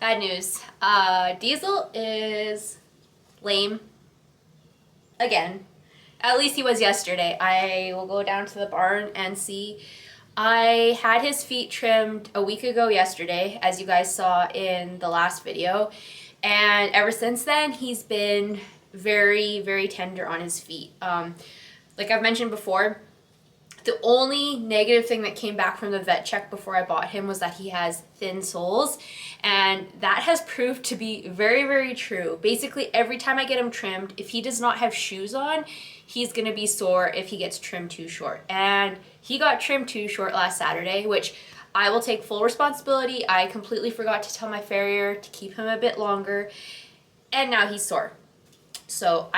Bad news. Diesel is lame again. At least he was yesterday. I will go down to the barn and see. I had his feet trimmed a week ago yesterday, as you guys saw in the last video. And ever since then, he's been very, very tender on his feet. Like I've mentioned before, the only negative thing that came back from the vet check before I bought him was that he has thin soles, and that has proved to be very, very true. Basically, every time I get him trimmed, if he does not have shoes on, he's gonna be sore if he gets trimmed too short. And he got trimmed too short last Saturday, which I will take full responsibility. I completely forgot to tell my farrier to keep him a bit longer, and now he's sore. So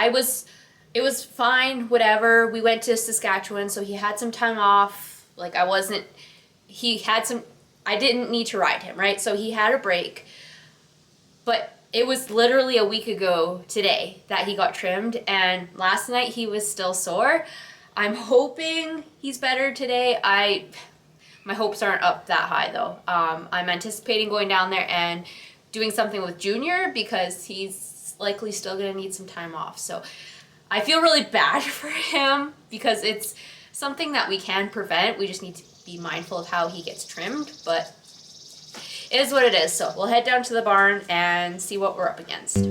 it was fine, whatever. We went to Saskatchewan, so he had some time off. Like I didn't need to ride him, right? So he had a break. But it was literally a week ago today that he got trimmed, and last night he was still sore. I'm hoping he's better today. My hopes aren't up that high though. I'm anticipating going down there and doing something with Junior because he's likely still gonna need some time off. So I feel really bad for him because it's something that we can prevent. We just need to be mindful of how he gets trimmed, but it is what it is. So we'll head down to the barn and see what we're up against.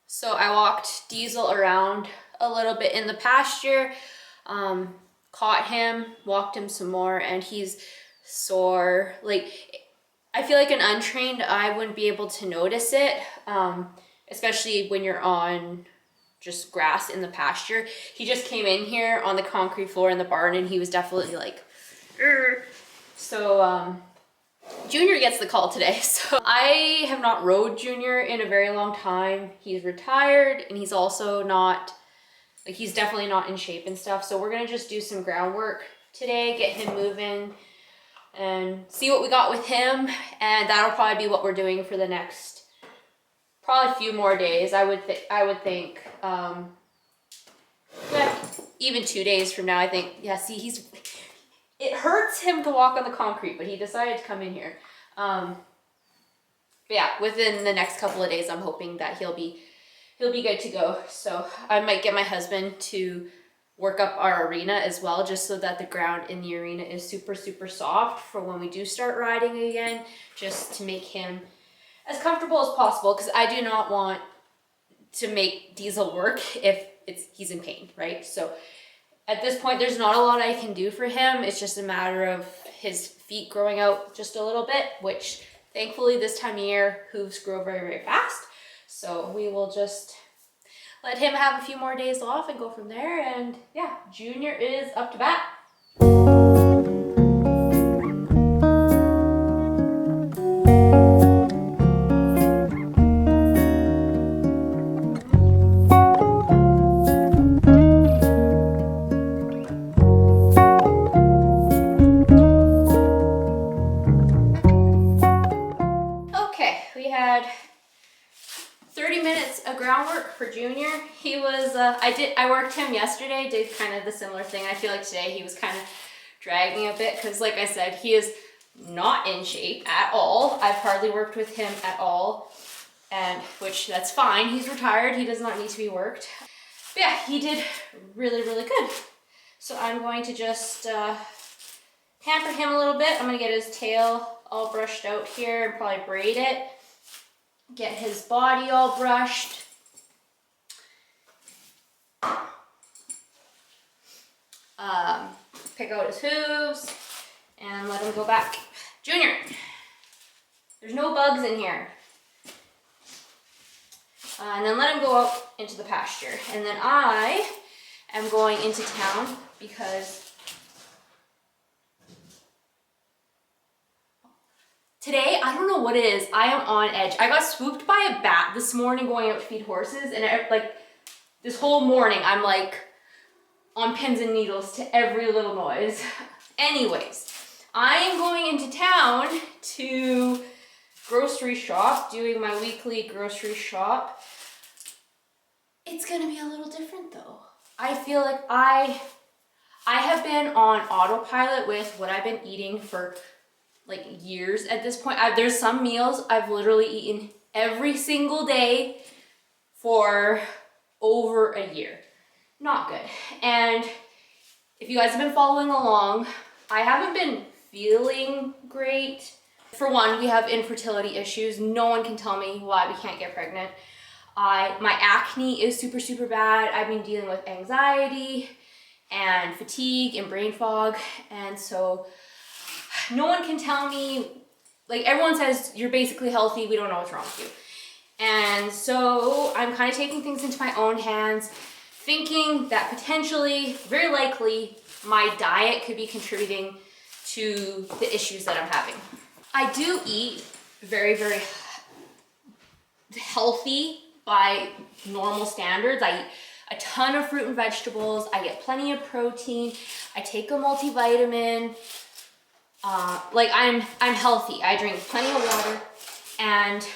So I walked Diesel around a little bit in the pasture, caught him, walked him some more, and he's sore. Like, I feel like an untrained eye wouldn't be able to notice it, especially when you're on just grass in the pasture. He just came in here on the concrete floor in the barn and he was definitely like, "Urgh." So, Junior gets the call today. So I have not rode Junior in a very long time. He's retired and he's also not, like he's definitely not in shape and stuff. So we're gonna just do some groundwork today, get him moving and see what we got with him. And that'll probably be what we're doing for the next, probably a few more days. I would think, yeah, even 2 days from now, I think, yeah, see, it hurts him to walk on the concrete, but he decided to come in here. But yeah, within the next couple of days, I'm hoping that he'll be good to go. So I might get my husband to work up our arena as well, just so that the ground in the arena is super, super soft for when we do start riding again, just to make him as comfortable as possible, because I do not want to make Diesel work if he's in pain, right? So at this point, there's not a lot I can do for him. It's just a matter of his feet growing out just a little bit, which thankfully this time of year, hooves grow very, very fast. So we will just let him have a few more days off and go from there. And yeah, Junior is up to bat. We had 30 minutes of groundwork for Junior. He was, I worked him yesterday, did kind of the similar thing. I feel like today he was kind of dragging a bit because like I said, he is not in shape at all. I've hardly worked with him at all, and which that's fine. He's retired, he does not need to be worked. But yeah, he did really, really good. So I'm going to just pamper him a little bit. I'm gonna get his tail all brushed out here and probably braid it. Get his body all brushed. Pick out his hooves and let him go back. Junior, there's no bugs in here. And then let him go out into the pasture. And then I am going into town because Today, I don't know what it is. I am on edge. I got swooped by a bat this morning going out to feed horses, and like this whole morning, I'm like on pins and needles to every little noise. Anyways, I am going into town to grocery shop, doing my weekly grocery shop. It's gonna be a little different though. I feel like I have been on autopilot with what I've been eating for like years at this point. There's some meals I've literally eaten every single day for over a year. Not good. And if you guys have been following along, I haven't been feeling great. For one, we have infertility issues. No one can tell me why we can't get pregnant. My acne is super, super bad. I've been dealing with anxiety and fatigue and brain fog. And so no one can tell me, like everyone says, you're basically healthy. We don't know what's wrong with you. And so I'm kind of taking things into my own hands, thinking that potentially, very likely, my diet could be contributing to the issues that I'm having. I do eat very, very healthy by normal standards. I eat a ton of fruit and vegetables. I get plenty of protein. I take a multivitamin. Like I'm healthy. I drink plenty of water, and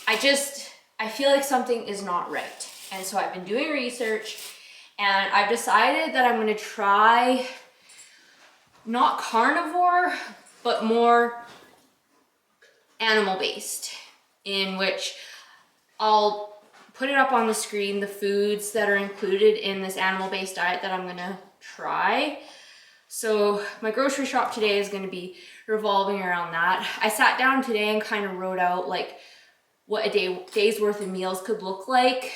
I feel like something is not right. And so I've been doing research, and I've decided that I'm gonna try not carnivore, but more animal-based, in which I'll put it up on the screen, the foods that are included in this animal-based diet that I'm gonna try. So my grocery shop today is gonna be revolving around that. I sat down today and kind of wrote out like what a day's worth of meals could look like.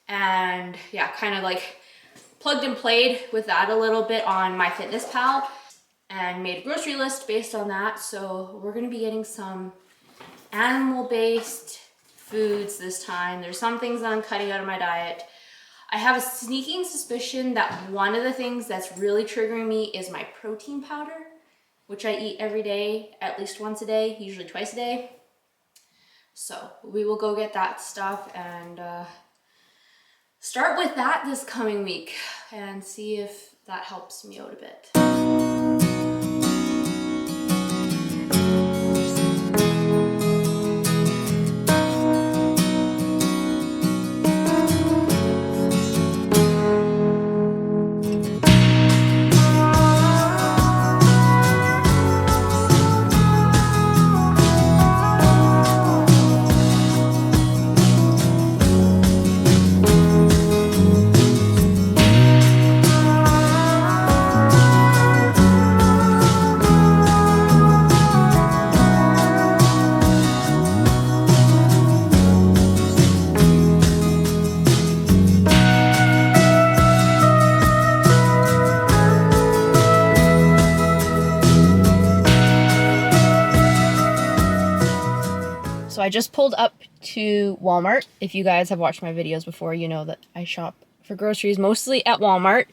And yeah, kind of like plugged and played with that a little bit on MyFitnessPal and made a grocery list based on that. So we're gonna be getting some animal-based foods this time. There's some things that I'm cutting out of my diet. I have a sneaking suspicion that one of the things that's really triggering me is my protein powder, which I eat every day, at least once a day, usually twice a day. So we will go get that stuff and start with that this coming week and see if that helps me out a bit. So I just pulled up to Walmart. If you guys have watched my videos before, you know that I shop for groceries mostly at Walmart.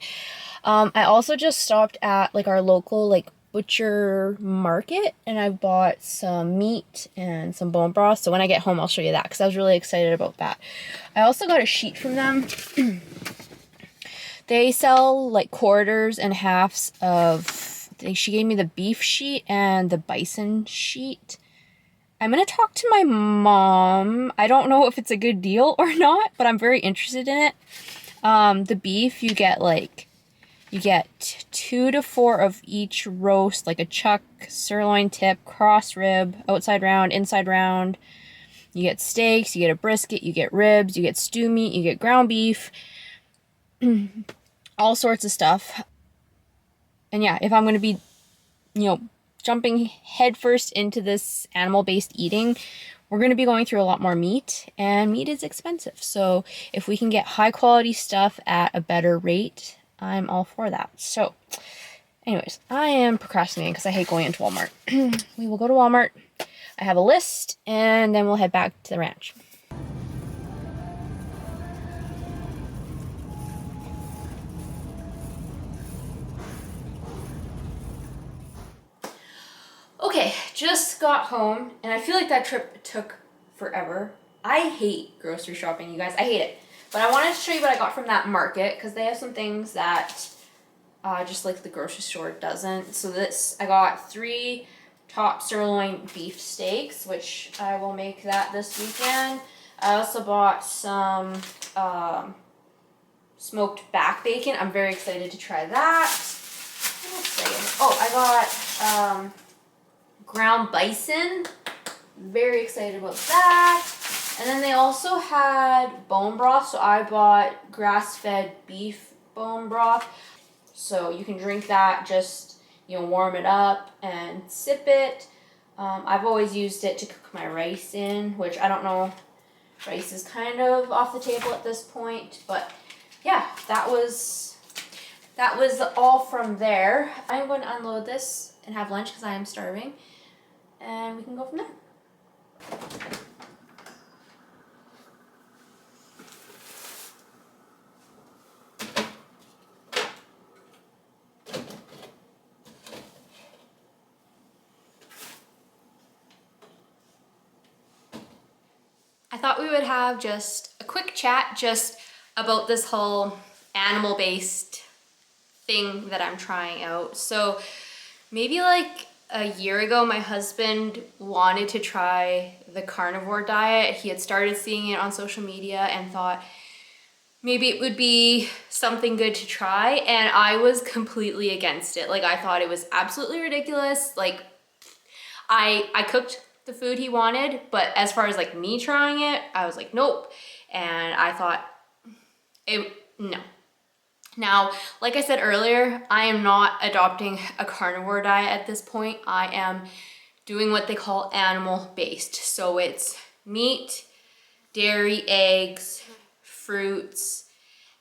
I also just stopped at like our local like butcher market, and I bought some meat and some bone broth. So when I get home, I'll show you that because I was really excited about that. I also got a sheet from them. They sell like quarters and halves of, she gave me the beef sheet and the bison sheet. I'm going to talk to my mom. I don't know if it's a good deal or not, but I'm very interested in it. The beef, you get 2 to 4 of each roast, like a chuck, sirloin tip, cross rib, outside round, inside round. You get steaks, you get a brisket, you get ribs, you get stew meat, you get ground beef, all sorts of stuff. And yeah, if I'm going to be, jumping headfirst into this animal-based eating, we're going to be going through a lot more meat, and meat is expensive. So if we can get high-quality stuff at a better rate, I'm all for that. So anyways, I am procrastinating because I hate going into Walmart. We will go to Walmart. I have a list, and then we'll head back to the ranch. Okay, just got home, and I feel like that trip took forever. I hate grocery shopping, you guys. I hate it. But I wanted to show you what I got from that market, because they have some things that just like the grocery store doesn't. So I got 3 top sirloin beef steaks, which I will make that this weekend. I also bought some smoked back bacon. I'm very excited to try that. What else? Oh, I got ground bison. Very excited about that. And then they also had bone broth, so I bought grass-fed beef bone broth. So you can drink that, just, warm it up and sip it. I've always used it to cook my rice in, which I don't know, rice is kind of off the table at this point, but yeah, that was all from there. I'm going to unload this and have lunch because I am starving, and we can go from there. I thought we would have just a quick chat just about this whole animal-based thing that I'm trying out. So maybe like a year ago, my husband wanted to try the carnivore diet. He had started seeing it on social media and thought maybe it would be something good to try, and I was completely against it. Like, I thought it was absolutely ridiculous. Like, I cooked the food he wanted, but as far as like me trying it, I was like, nope. And I thought, no. Now, like I said earlier, I am not adopting a carnivore diet at this point. I am doing what they call animal-based. So it's meat, dairy, eggs, fruits,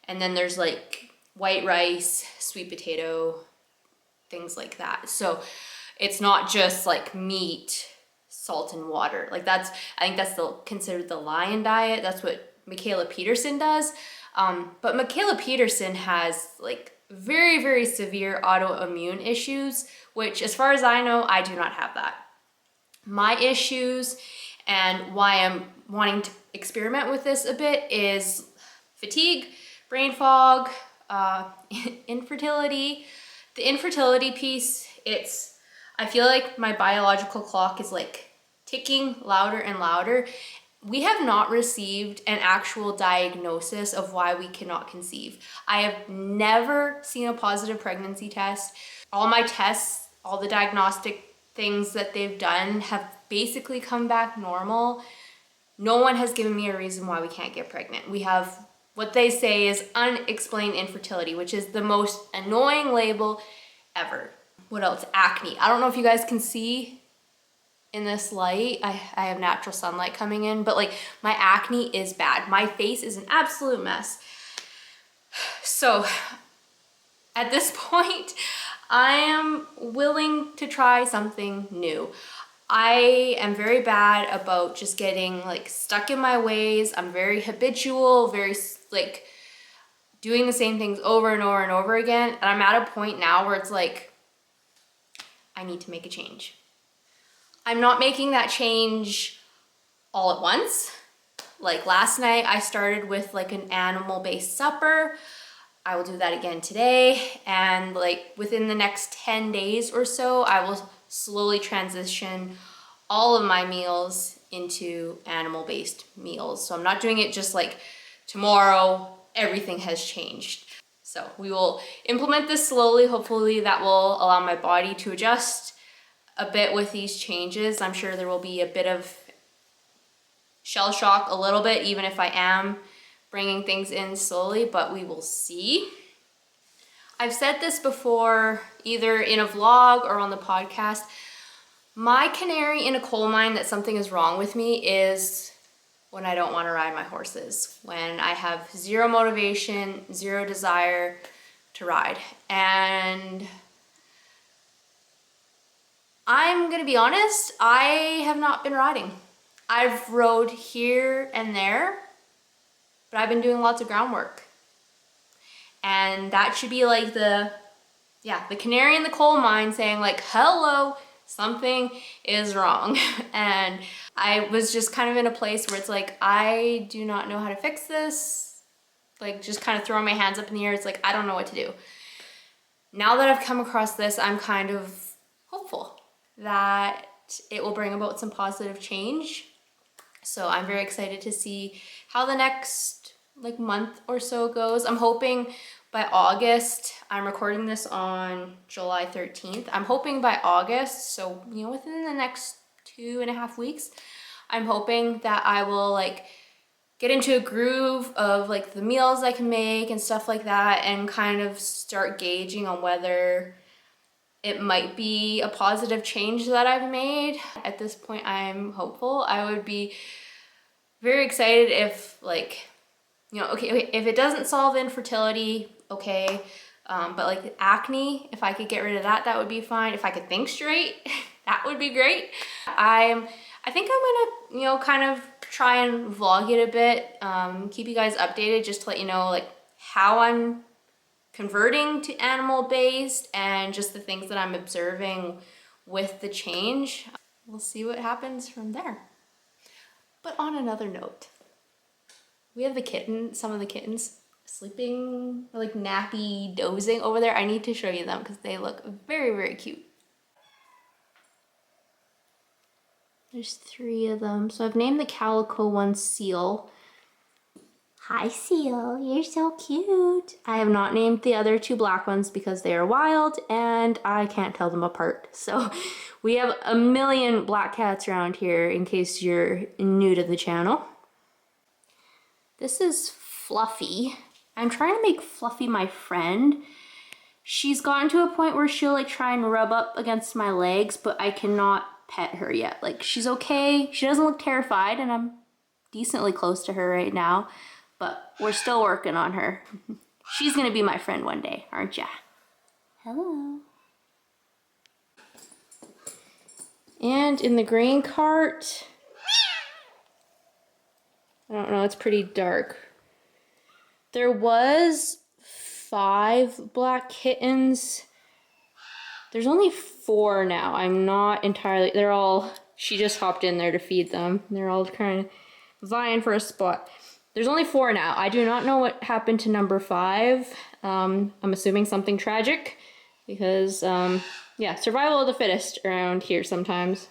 and then there's like white rice, sweet potato, things like that. So it's not just like meat, salt, and water. Like I think that's considered the lion diet. That's what Mikhaila Peterson does. But Mikhaila Peterson has like very, very severe autoimmune issues, which as far as I know, I do not have that. My issues and why I'm wanting to experiment with this a bit is fatigue, brain fog, infertility. The infertility piece, I feel like my biological clock is like ticking louder and louder. We have not received an actual diagnosis of why we cannot conceive. I have never seen a positive pregnancy test. All my tests, all the diagnostic things that they've done have basically come back normal. No one has given me a reason why we can't get pregnant. We have what they say is unexplained infertility, which is the most annoying label ever. What else? Acne. I don't know if you guys can see in this light. I have natural sunlight coming in, but like my acne is bad. My face is an absolute mess. So at this point, I am willing to try something new. I am very bad about just getting like stuck in my ways. I'm very habitual, very like doing the same things over and over and over again. And I'm at a point now where it's like, I need to make a change. I'm not making that change all at once. Like last night, I started with like an animal-based supper. I will do that again today. And like within the next 10 days or so, I will slowly transition all of my meals into animal-based meals. So I'm not doing it just like tomorrow, everything has changed. So we will implement this slowly. Hopefully that will allow my body to adjust a bit with these changes. I'm sure there will be a bit of shell shock a little bit, even if I am bringing things in slowly, but we will see. I've said this before, either in a vlog or on the podcast. My canary in a coal mine that something is wrong with me is when I don't want to ride my horses, when I have zero motivation, zero desire to ride. And I'm gonna be honest, I have not been riding. I've rode here and there, but I've been doing lots of groundwork. And that should be like the canary in the coal mine saying like, hello, something is wrong. And I was just kind of in a place where it's like, I do not know how to fix this. Like just kind of throwing my hands up in the air. It's like, I don't know what to do. Now that I've come across this, I'm kind of hopeful that it will bring about some positive change. So I'm very excited to see how the next like month or so goes. I'm hoping by August, I'm recording this on July 13th. I'm hoping by August, so you know, within the next 2.5 weeks, I'm hoping that I will like get into a groove of like the meals I can make and stuff like that, and kind of start gauging on whether it might be a positive change that I've made. At this point, I'm hopeful. I would be very excited if like, you know, okay, if it doesn't solve infertility, okay, but like acne, if I could get rid of that, that would be fine. If I could think straight, that would be great. I think I'm gonna, you know, kind of try and vlog it a bit, keep you guys updated, just to let you know like how I'm converting to animal-based and just the things that I'm observing with the change. We'll see what happens from there. But on another note, we have the kitten, some of the kittens sleeping, like nappy, dozing over there. I need to show you them because they look very, very cute. There's 3 of them. So I've named the calico one Seal. Hi Seal, you're so cute. I have not named the other 2 black ones because they are wild and I can't tell them apart. So we have a million black cats around here in case you're new to the channel. This is Fluffy. I'm trying to make Fluffy my friend. She's gotten to a point where she'll like try and rub up against my legs, but I cannot pet her yet. Like she's okay. She doesn't look terrified and I'm decently close to her right now, but we're still working on her. She's gonna be my friend one day, aren't ya? Hello. And in the grain cart, I don't know, it's pretty dark. There was 5 black kittens. There's only 4 now. I'm not entirely, they're all, she just hopped in there to feed them. They're all kind of vying for a spot. There's only 4 now. I do not know what happened to number 5. I'm assuming something tragic because, yeah, survival of the fittest around here sometimes.